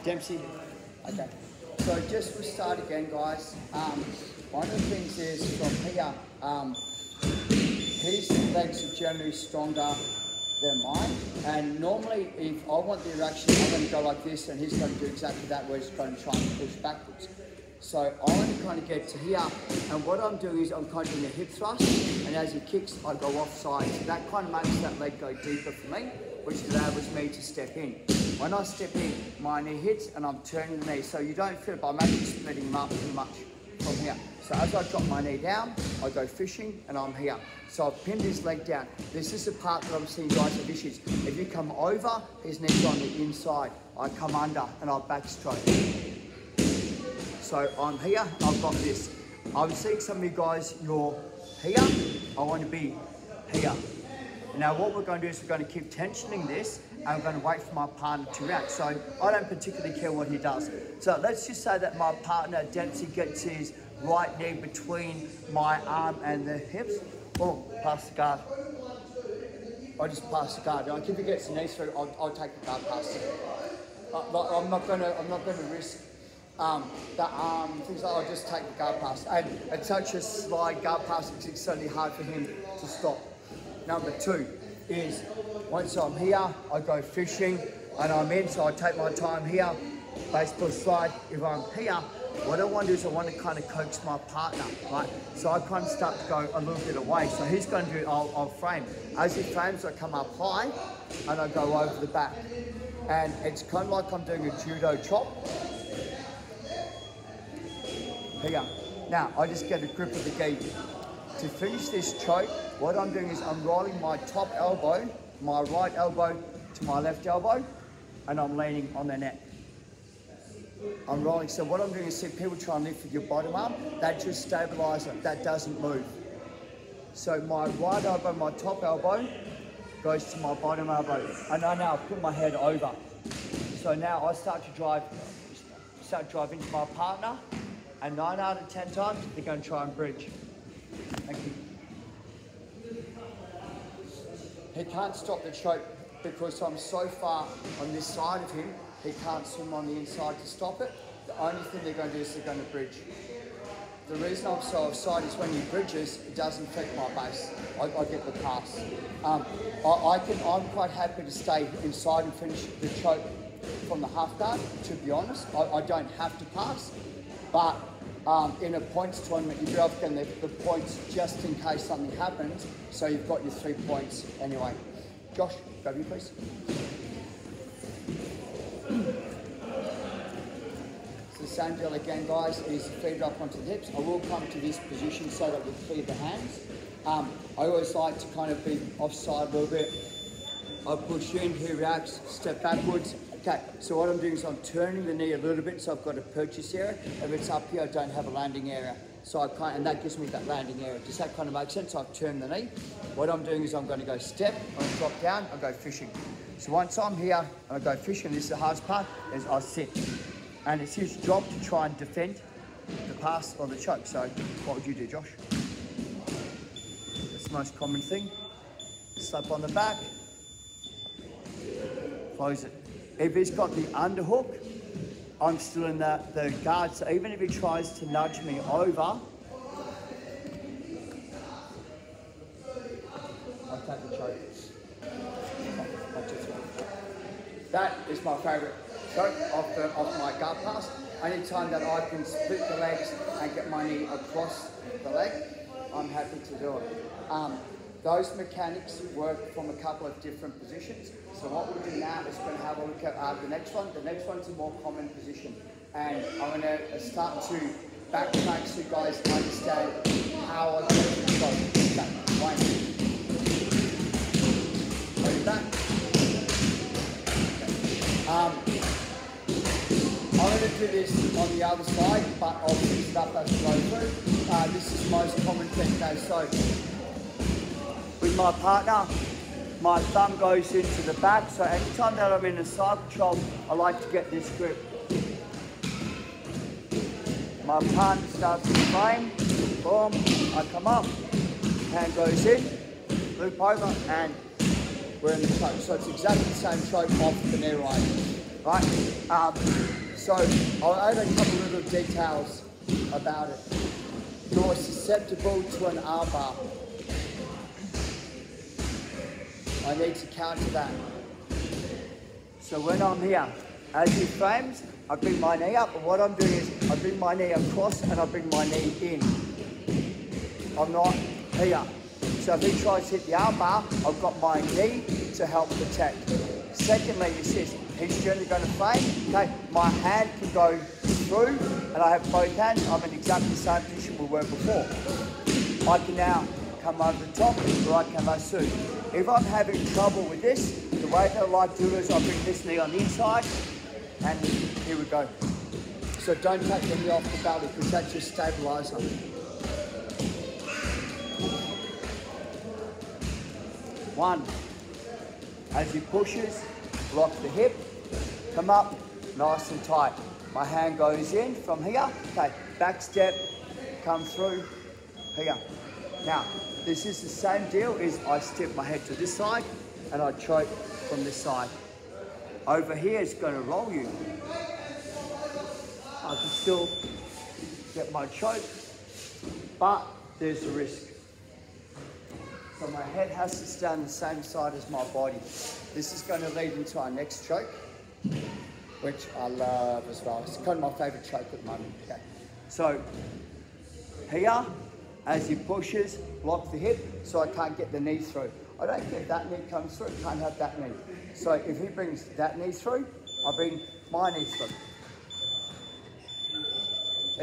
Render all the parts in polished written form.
Dempsey. Okay. So just to start again, guys. One of the things is from here, his legs are generally stronger than mine. And normally, if I want the erection, I'm going to go like this, and he's going to do exactly that, where he's going to try and push backwards. So I want to kind of get to here, and what I'm doing is I'm kind of doing a hip thrust, and as he kicks, I go offside. So that kind of makes that leg go deeper for me, which allows me to step in. When I step in, my knee hits, and I'm turning the knee. So you don't feel it, but I'm actually splitting them up too much from here. So as I drop my knee down, I go fishing, and I'm here. So I've pinned his leg down. This is the part that I'm seeing guys have issues. If you come over, his knee's on the inside. I come under, and I'll backstroke. So I'm here, I've got this. I'm seeing some of you guys, you're here, I want to be here. Now what we're going to do is we're going to keep tensioning this, and we're going to wait for my partner to react. So I don't particularly care what he does. So let's just say that my partner, Dempsey, gets his right knee between my arm and the hips. Oh, pass the guard. I just pass the guard. Like if he gets the knee through, I'll take the guard past it. I'm not going to risk the arm, things like that. I'll just take the guard pass. And it's such a slide guard pass, it's extremely hard for him to stop. Number two is, once I'm here, I go fishing and I'm in, so I take my time here, baseball slide. If I'm here, what I want to do is I want to kind of coax my partner, right? So I kind of start to go a little bit away. So he's going to do, I'll frame. As he frames, I come up high and I go over the back. And it's kind of like I'm doing a judo chop. Here. Now, I just get a grip of the gi. To finish this choke, what I'm doing is I'm rolling my top elbow, my right elbow to my left elbow, and I'm leaning on the neck. I'm rolling. So what I'm doing is see people try and lift with your bottom arm, that just stabilises, that doesn't move. So my right elbow, my top elbow, goes to my bottom elbow. And I now put my head over. So now I start to drive into my partner, and 9 out of 10 times, they're going to try and bridge. Thank you. He can't stop the choke because I'm so far on this side of him, he can't swim on the inside to stop it. The only thing they're going to do is they're going to bridge. The reason I'm so offside is when he bridges, it doesn't affect my base. I get the pass. I'm quite happy to stay inside and finish the choke from the half guard, to be honest. I don't have to pass. But in a points tournament, you do have to get the points just in case something happens, so you've got your 3 points anyway. Josh, grab you please. So the same deal again, guys, is feet up onto the hips. I will come to this position so that we clear the hands. I always like to kind of be offside a little bit. I push in, he reacts, step backwards. Okay, so what I'm doing is I'm turning the knee a little bit, so I've got a purchase area. If it's up here, I don't have a landing area. So I can't, and that gives me that landing area. Does that kind of make sense? I've turned the knee. What I'm doing is I'm going to go step, I'm going to drop down, I go fishing. So once I'm here and I go fishing, this is the hardest part, is I sit. And it's his job to try and defend the pass or the choke. So what would you do, Josh? That's the most common thing. Slap on the back, close it. If he's got the underhook, I'm still in the guard. So even if he tries to nudge me over, I'll take the choke. That is my favourite choke off my guard pass. Anytime that I can split the legs and get my knee across the leg, I'm happy to do it. Those mechanics work from a couple of different positions. So what we'll do now is we're going to have a look at the next one. The next one's a more common position. And I'm going to start to backtrack so you guys understand how I go. Okay, one. Ready back. Okay. I'm going to do this on the other side, but I'll fix it up as we go through. This is the most common thing. Okay, so with my partner, my thumb goes into the back, so anytime that I'm in a cycle chop, I like to get this grip. My partner starts to frame, boom, I come up, hand goes in, loop over, and we're in the choke. So it's exactly the same choke off the knee right? So I'll add a couple little details about it. You're susceptible to an arm bar. I need to counter that. So when I'm here, as he frames, I bring my knee up, and what I'm doing is I bring my knee across and I bring my knee in. I'm not here. So if he tries to hit the arm bar, I've got my knee to help protect. Secondly, he says he's generally going to frame. Okay, my hand can go through, and I have both hands. I'm in exactly the same position we were before. I can now come over the top, or I can lasso. If I'm having trouble with this, the way that I like to do is I bring this knee on the inside, and here we go. So don't take the knee off the belly, because that's your stabilizer. One. As he pushes, lock the hip, come up, nice and tight. My hand goes in from here, okay, back step, come through, here. Now, this is the same deal as I step my head to this side and I choke from this side. Over here it's going to roll you. I can still get my choke, but there's a risk. So my head has to stay on the same side as my body. This is going to lead into our next choke, which I love as well. It's kind of my favourite choke at the moment. Okay. So here, as he pushes, lock the hip so I can't get the knee through. I don't care if that knee comes through, can't have that knee. So if he brings that knee through, I bring my knee through.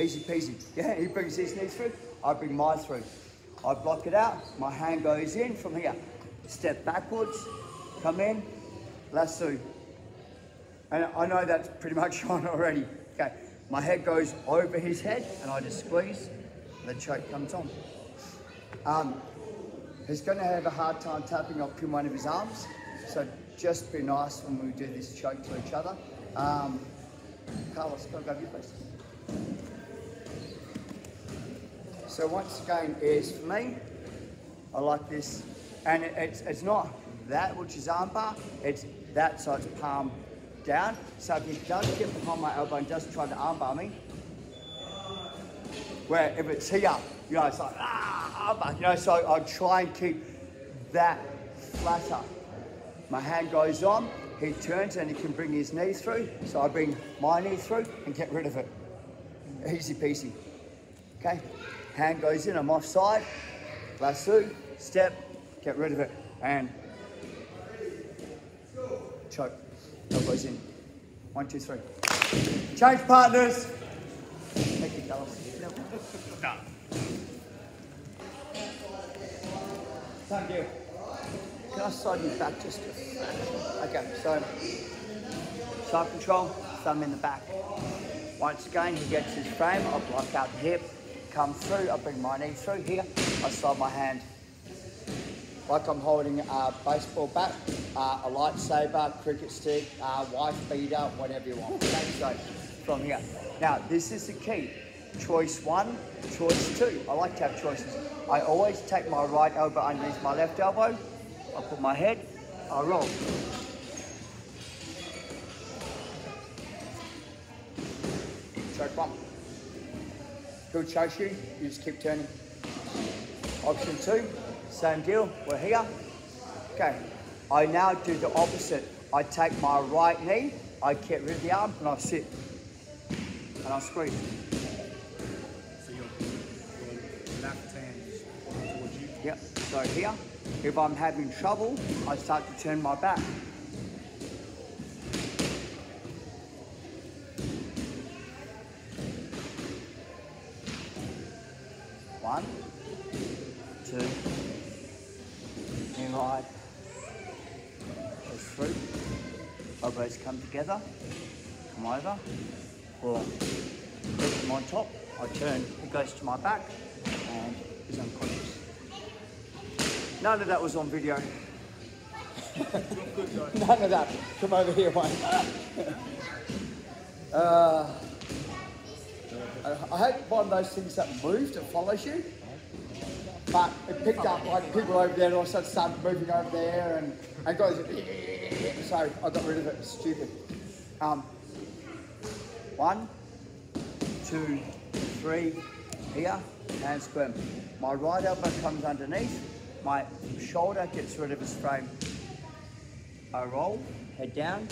Easy peasy. Yeah, he brings his knee through, I bring mine through. I block it out, my hand goes in from here. Step backwards, come in, lasso. And I know that's pretty much on already. Okay, my head goes over his head and I just squeeze, and the choke comes on. He's going to have a hard time tapping off in one of his arms, so just be nice when we do this choke to each other. Carlos, can I grab you please? So once again, is for me, I like this, and it's not that which is armbar, it's that, so it's palm down. So if he does get behind my elbow and does try to armbar me, where if it's here, you know, it's like, armbar, you know, so I try and keep that flatter. My hand goes on, he turns and he can bring his knee through, so I bring my knee through and get rid of it. Easy peasy, okay? Hand goes in, I'm offside, lasso, step, get rid of it, and choke. Elbows in. 1, 2, 3. Change partners. Thank you, Carlos. No. Thank you. Can I slide you back just a fraction? Okay, so side control, thumb in the back. Once again, he gets his frame, I block out the hip. Come through, I bring my knee through here, I slide my hand like I'm holding a baseball bat, a lightsaber, cricket stick, wife beater, whatever you want. Okay, so from here. Now, this is the key. Choice 1, choice 2. I like to have choices. I always take my right elbow underneath my left elbow, I put my head, I roll. Choke 1. He'll chase you, you just keep turning. Option 2, same deal, we're here. Okay, I now do the opposite. I take my right knee, I get rid of the arm, and I sit. And I squeeze. So your left hand is towards you? Yep, so here, if I'm having trouble, I start to turn my back. One, 2, knee right, goes through, elbows come together, come over, or put him on top, I turn, it goes to my back, and he's unconscious. None of that was on video. None of that. Come over here, mate. I hope one of those things that moved and follows you, but it picked up like people over there and also started moving over there and goes, so I got rid of it. It's stupid. 1, 2, 3, here, and squirm. My right elbow comes underneath, my shoulder gets rid of his frame. I roll, head down,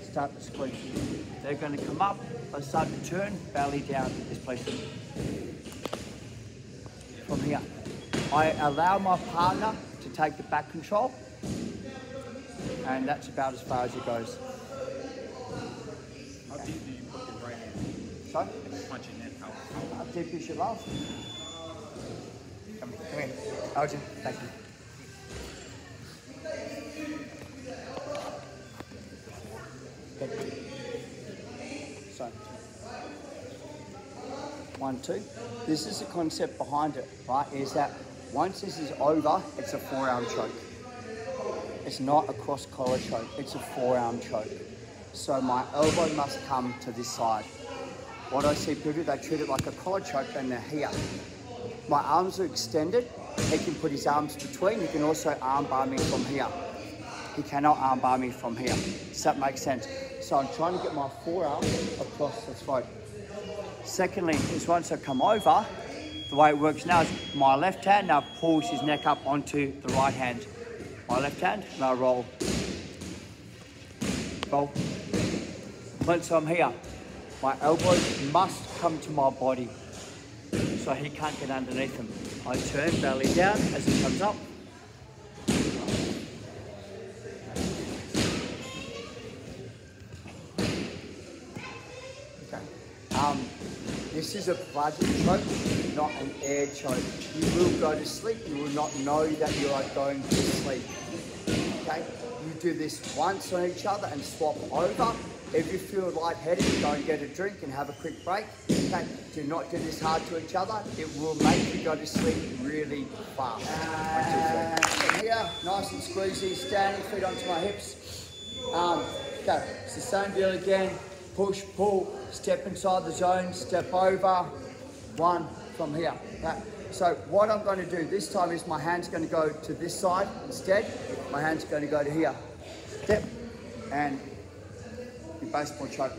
start to squeeze. They're going to come up, I start to turn, belly down, this place. From here, I allow my partner to take the back control, and that's about as far as it goes. How deep do you put your right hand? So, Punching that out. how deep is your love? Come here, Elgin, thank you. So, 1, 2. This is the concept behind it, right? Is that once this is over, it's a forearm choke. It's not a cross collar choke, it's a forearm choke. So my elbow must come to this side. What I see people do, they treat it like a collar choke and they're here. My arms are extended. He can put his arms between. He can also arm bar me from here. He cannot arm bar me from here. Does that make sense? So I'm trying to get my forearm across the throat. Secondly, is once I come over, the way it works now is my left hand now pulls his neck up onto the right hand. My left hand, and I roll. Roll. Once I'm here, my elbows must come to my body, so he can't get underneath him. I turn belly down as he comes up. Okay. This is a budget choke, not an air choke. You will go to sleep, you will not know that you are going to sleep. Okay? You do this once on each other and swap over. If you feel lightheaded, go and get a drink and have a quick break. Okay? Do not do this hard to each other. It will make you go to sleep really fast. From here, nice and squeezy, standing, feet onto my hips. Okay, it's the same deal again. Push, pull, step inside the zone, step over, 1 from here. Okay? So what I'm going to do this time is my hand's going to go to this side instead. My hand's going to go to here. Step, and your baseball choke.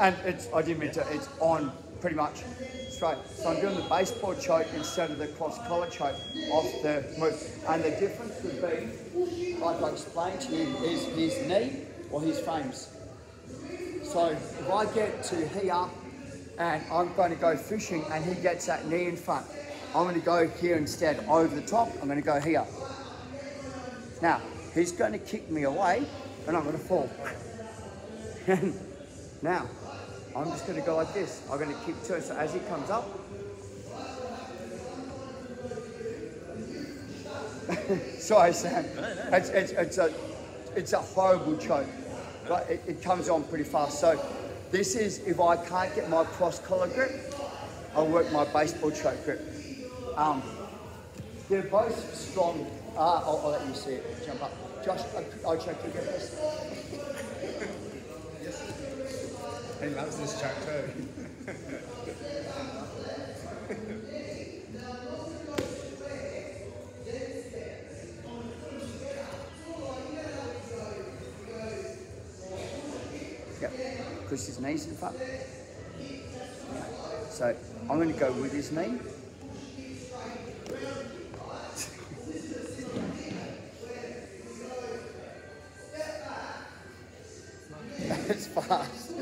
And it's, I didn't mean to, it's on pretty much straight. So I'm doing the baseball choke instead of the cross collar choke off the move. And the difference would be, like I explained to you, is his knee or his frames. So if I get to here and I'm going to go fishing and he gets that knee in front, I'm going to go here instead, over the top, I'm going to go here. Now, he's going to kick me away and I'm going to fall. And now, I'm just going to go like this. I'm going to kick to it, so as he comes up, sorry Sam, it's a horrible choke. But it comes on pretty fast. So this is, if I can't get my cross collar grip, I'll work my baseball choke grip. They're both strong. I'll let you see it. Jump up. Josh, I'll choke you again, please. He loves this choke too. Push his knees in front. So I'm going to go with his knee. It's fast.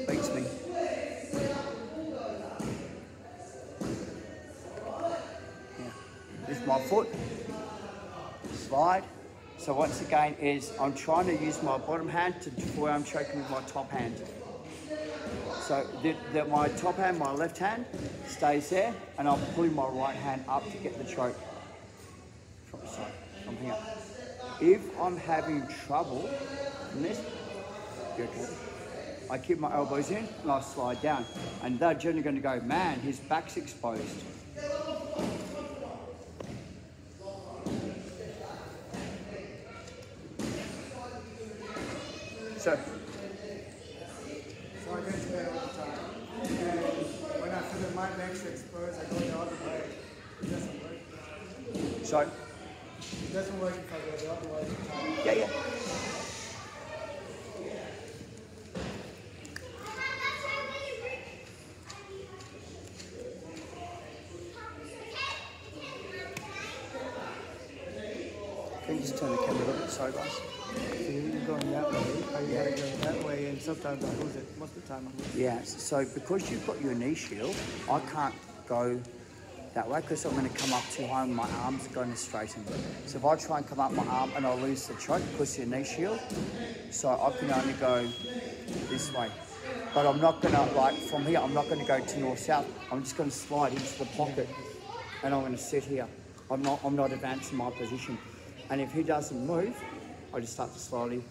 Beats me. Yeah. Lift my foot. Slide. So once again I'm trying to use my bottom hand to forearm choking with my top hand. So my top hand, my left hand, stays there, and I'm pulling my right hand up to get the choke from here. If I'm having trouble in this, I keep my elbows in and I slide down. And they're generally going to go, man, his back's exposed. So I get to that all the time. And when I feel my legs exposed, I go the other way. It doesn't work. So It doesn't work if I go the other way. Yeah, yeah. Can you just turn the camera a little bit? Sorry, guys. So you're going that way, you gotta go that way, and sometimes I lose it. Most of the time I lose it. Yeah, so because you've got your knee shield, I can't go that way because I'm going to come up too high and my arms are going to straighten. So if I try and come up my arm and I'll lose the choke because of your knee shield, so I can only go this way. But I'm not going to, like from here, I'm not going to go to north-south. I'm just going to slide into the pocket and I'm going to sit here. I'm not advancing my position. And if he doesn't move, I just start to slowly.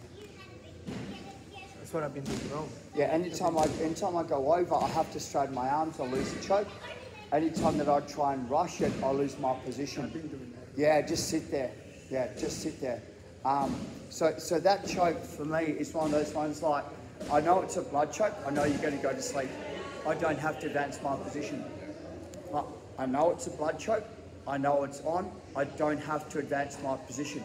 That's what I've been doing wrong. Yeah, anytime I go over, I have to straighten my arms, I lose the choke. Anytime that I try and rush it, I lose my position. I've been doing that. Yeah, just sit there. Yeah, just sit there. So that choke for me is one of those ones like, I know it's a blood choke, I know you're going to go to sleep. I don't have to advance my position. I know it's a blood choke, I know it's on, I don't have to advance my position.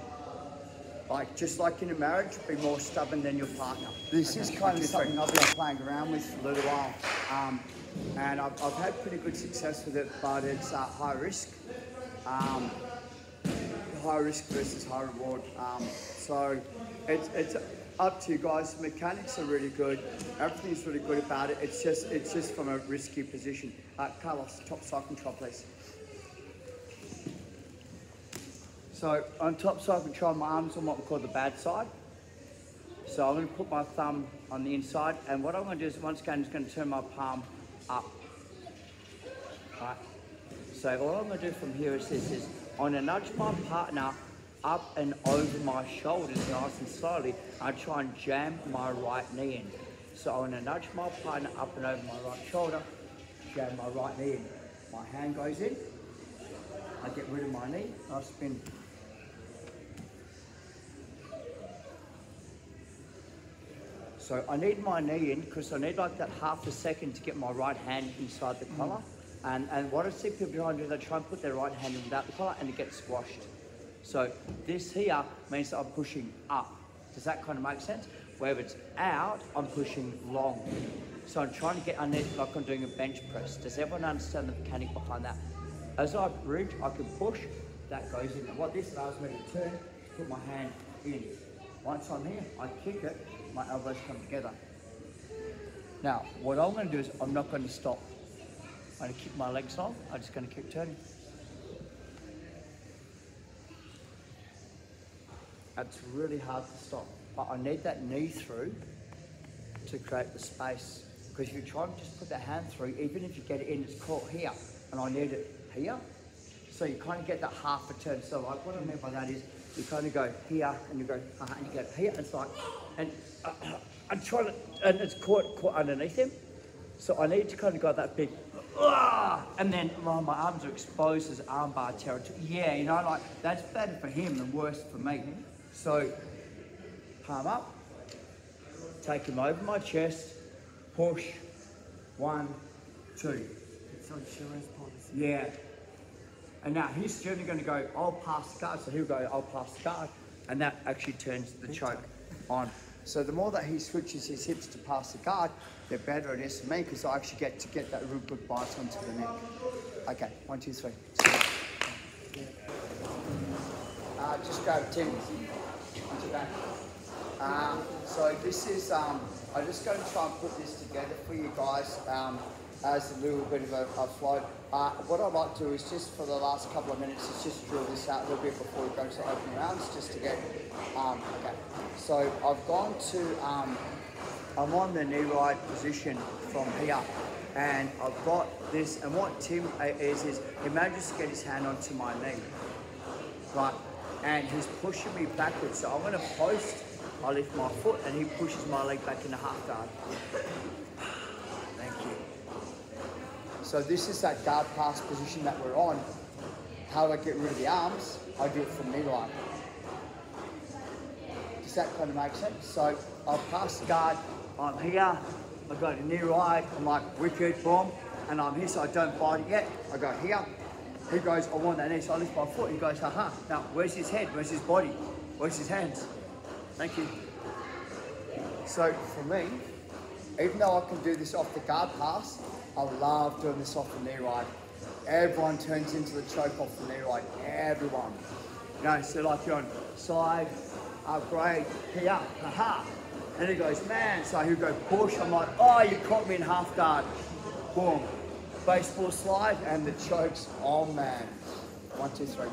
Like, just like in a marriage, be more stubborn than your partner. This is kind of something I've been playing around with for a little while. And I've had pretty good success with it, but it's high risk. High risk versus high reward. So it's up to you guys. The mechanics are really good. Everything's really good about it. It's just from a risky position. Carlos, top side control, please. So on top side control, my arm's on what we call the bad side. So I'm going to put my thumb on the inside, and what I'm going to do is once again, I'm just going to turn my palm up. Right. So all I'm going to do from here is this: I'm going to nudge my partner up and over my shoulders nice and slowly. I try and jam my right knee in. So I'm going to nudge my partner up and over my right shoulder, jam my right knee in. My hand goes in. I get rid of my knee. I spin. So I need my knee in because I need like that half a second to get my right hand inside the collar. And what I see people trying to do, they try and put their right hand in without the collar and it gets squashed. So this here means that I'm pushing up. Does that kind of make sense? Where if it's out, I'm pushing long. So I'm trying to get underneath like I'm doing a bench press. Does everyone understand the mechanic behind that? As I bridge, I can push, that goes in. And what this allows me to turn, put my hand in. Once I'm here, I kick it, my elbows come together. Now, what I'm going to do is I'm not going to stop. I'm going to keep my legs long, I'm just going to keep turning. It's really hard to stop, but I need that knee through to create the space. Because if you try and just put that hand through, even if you get it in, it's caught here, and I need it here. So you kind of get that half a turn. So like what I mean by that is, you kind of go here, and you go, and you go here, and it's like, and I'm trying to, and it's caught underneath him. So I need to kind of go that big, and then my arms are exposed as armbar territory. Yeah, you know, like that's better for him and worse for me. So palm up, take him over my chest, push, 1, 2. It's on insurance policy. Yeah. And now he's generally going to go, I'll pass the guard. So he'll go, I'll pass the guard. And that actually turns the choke on. So the more that he switches his hips to pass the guard, the better it is for me because I actually get to get that real good bite onto the neck. Okay, 1, 2, 3. Just grab Tim onto back. So this is, I'm just going to try and put this together for you guys as a little bit of a flow. What I'd like to do is just for the last couple of minutes, is just drill this out a little bit before we go to opening rounds, just to get, okay. So I've gone to, I'm on the knee right position from here, and I've got this, and what Tim is he manages to get his hand onto my knee, right, and he's pushing me backwards, so I'm going to post, I lift my foot, and he pushes my leg back into half guard. Thank you. So this is that guard pass position that we're on. How do I get rid of the arms? I do it from knee line. Does that kind of make sense? So I'll pass the guard, I'm here, I go to knee right, I'm like wicked, boom, and I'm here, so I don't bite it yet. I go here, He goes, I want that knee, so I lift my foot. He goes, haha. Now, where's his head? Where's his body? Where's his hands? Thank you. So for me, even though I can do this off the guard pass, I love doing this off the knee ride. Everyone turns into the choke off the knee ride. Everyone. You know, so like you're on side, upgrade, here, haha. And he goes, man. So he'll go push. I'm like, oh, you caught me in half guard. Boom. Baseball slide and the chokes. Oh man. 1, 2, 3.